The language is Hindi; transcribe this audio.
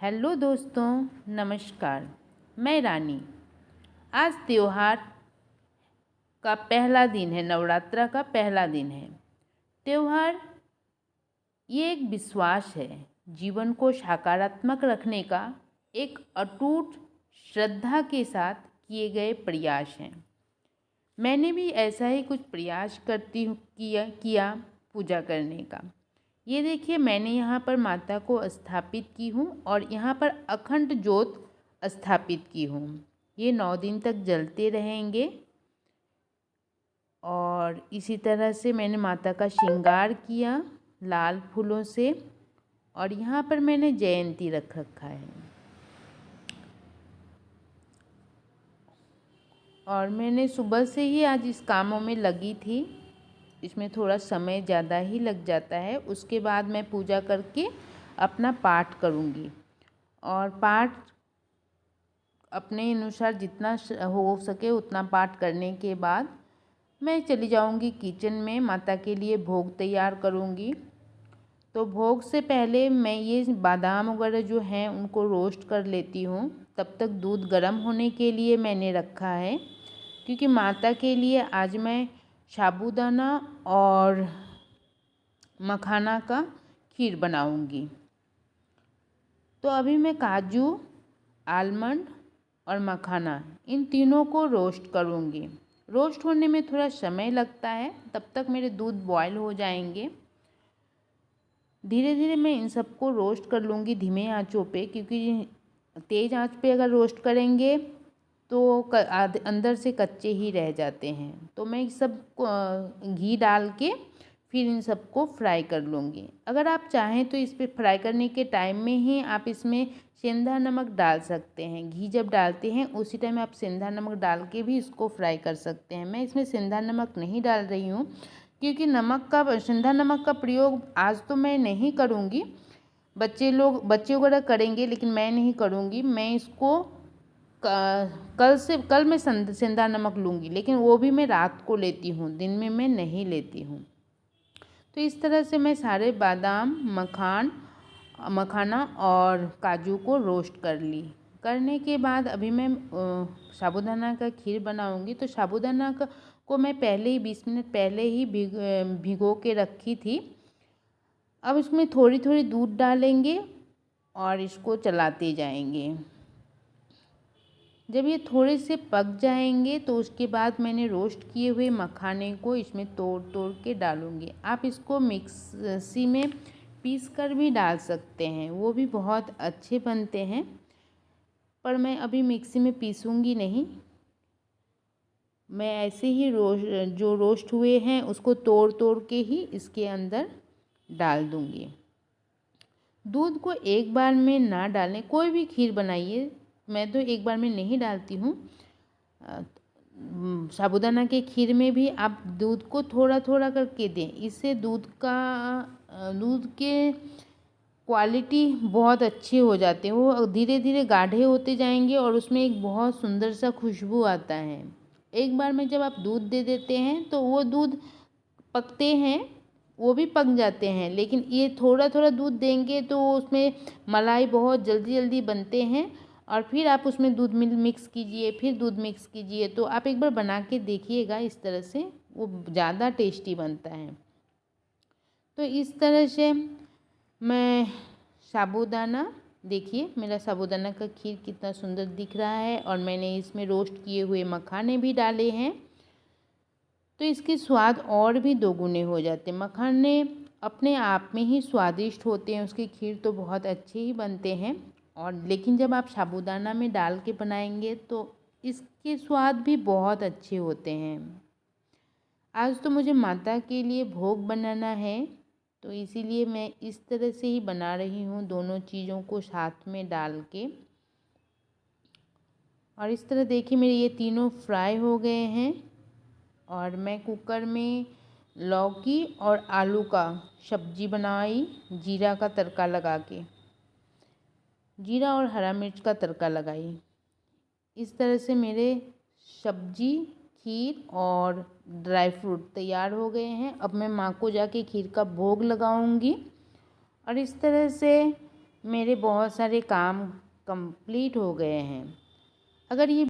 हेलो दोस्तों, नमस्कार। मैं रानी। आज त्योहार का पहला दिन है, नवरात्रा का पहला दिन है। त्योहार ये एक विश्वास है, जीवन को सकारात्मक रखने का एक अटूट श्रद्धा के साथ किए गए प्रयास हैं। मैंने भी ऐसा ही कुछ प्रयास करती हूँ किया पूजा करने का। ये देखिए, मैंने यहाँ पर माता को स्थापित की हूँ और यहाँ पर अखंड ज्योत स्थापित की हूँ। ये 9 दिन तक जलते रहेंगे। और इसी तरह से मैंने माता का श्रृंगार किया लाल फूलों से। और यहाँ पर मैंने जयंती रख रखा है। और मैंने सुबह से ही आज इस कामों में लगी थी। इसमें थोड़ा समय ज़्यादा ही लग जाता है। उसके बाद मैं पूजा करके अपना पाठ करूँगी। और पाठ अपने अनुसार जितना हो सके उतना पाठ करने के बाद मैं चली जाऊँगी किचन में, माता के लिए भोग तैयार करूँगी। तो भोग से पहले मैं ये बादाम वगैरह जो हैं उनको रोस्ट कर लेती हूँ। तब तक दूध गर्म होने के लिए मैंने रखा है, क्योंकि माता के लिए आज मैं साबूदाना और मखाना का खीर बनाऊंगी। तो अभी मैं काजू, आलमंड और मखाना इन तीनों को रोस्ट करूंगी। रोस्ट होने में थोड़ा समय लगता है, तब तक मेरे दूध बॉयल हो जाएंगे। धीरे धीरे मैं इन सबको रोस्ट कर लूँगी धीमे आंचों पे, क्योंकि तेज़ आंच पे अगर रोस्ट करेंगे तो अंदर से कच्चे ही रह जाते हैं। तो मैं इस सब घी डाल के फिर इन सबको फ्राई कर लूँगी। अगर आप चाहें तो इस पे फ्राई करने के टाइम में ही आप इसमें सेंधा नमक डाल सकते हैं। घी जब डालते हैं उसी टाइम आप सेंधा नमक डाल के भी इसको फ्राई कर सकते हैं। मैं इसमें सेंधा नमक नहीं डाल रही हूँ, क्योंकि सेंधा नमक का प्रयोग आज तो मैं नहीं करूँगी। बच्चे वगैरह करेंगे, लेकिन मैं नहीं करूँगी। मैं इसको कल मैं सेंधा नमक लूँगी, लेकिन वो भी मैं रात को लेती हूँ, दिन में मैं नहीं लेती हूँ। तो इस तरह से मैं सारे बादाम, मखाना और काजू को रोस्ट करने के बाद अभी मैं साबूदाना का खीर बनाऊंगी। तो साबूदाना को मैं पहले ही 20 मिनट पहले ही भिगो के रखी थी। अब इसमें थोड़ी थोड़ी दूध डालेंगे और इसको चलाते जाएंगे। जब ये थोड़े से पक जाएंगे तो उसके बाद मैंने रोस्ट किए हुए मखाने को इसमें तोड़ तोड़ के डालूंगी। आप इसको मिक्सी में पीस कर भी डाल सकते हैं, वो भी बहुत अच्छे बनते हैं। पर मैं अभी मिक्सी में पीसूंगी नहीं। मैं ऐसे ही जो रोस्ट हुए हैं उसको तोड़ तोड़ के ही इसके अंदर डाल दूंगी। दूध को एक बार में ना डालें। कोई भी खीर बनाइए, मैं तो एक बार में नहीं डालती हूँ। साबूदाना के खीर में भी आप दूध को थोड़ा थोड़ा करके दें। इससे दूध के क्वालिटी बहुत अच्छे हो जाते हैं। वो धीरे धीरे गाढ़े होते जाएंगे और उसमें एक बहुत सुंदर सा खुशबू आता है। एक बार में जब आप दूध दे देते हैं तो वो दूध पकते हैं, वो भी पक जाते हैं। लेकिन ये थोड़ा थोड़ा दूध देंगे तो उसमें मलाई बहुत जल्दी जल्दी बनते हैं। और फिर आप उसमें दूध मिक्स कीजिए, फिर दूध मिक्स कीजिए। तो आप एक बार बना के देखिएगा, इस तरह से वो ज़्यादा टेस्टी बनता है। तो इस तरह से मैं साबूदाना, देखिए मेरा साबूदाना का खीर कितना सुंदर दिख रहा है। और मैंने इसमें रोस्ट किए हुए मखाने भी डाले हैं, तो इसके स्वाद और भी दोगुने हो जाते हैं। मखाने अपने आप में ही स्वादिष्ट होते हैं, उसकी खीर तो बहुत अच्छे ही बनते हैं। और लेकिन जब आप साबूदाना में डाल के बनाएंगे तो इसके स्वाद भी बहुत अच्छे होते हैं। आज तो मुझे माता के लिए भोग बनाना है, तो इसीलिए मैं इस तरह से ही बना रही हूँ, दोनों चीज़ों को साथ में डाल के। और इस तरह देखिए मेरे ये तीनों फ्राई हो गए हैं। और मैं कुकर में लौकी और आलू का सब्जी बनाई, जीरा का तड़का लगा के, जीरा और हरा मिर्च का तड़का लगाई। इस तरह से मेरे सब्जी, खीर और ड्राई फ्रूट तैयार हो गए हैं। अब मैं माँ को जाके खीर का भोग लगाऊंगी। और इस तरह से मेरे बहुत सारे काम कंप्लीट हो गए हैं। अगर ये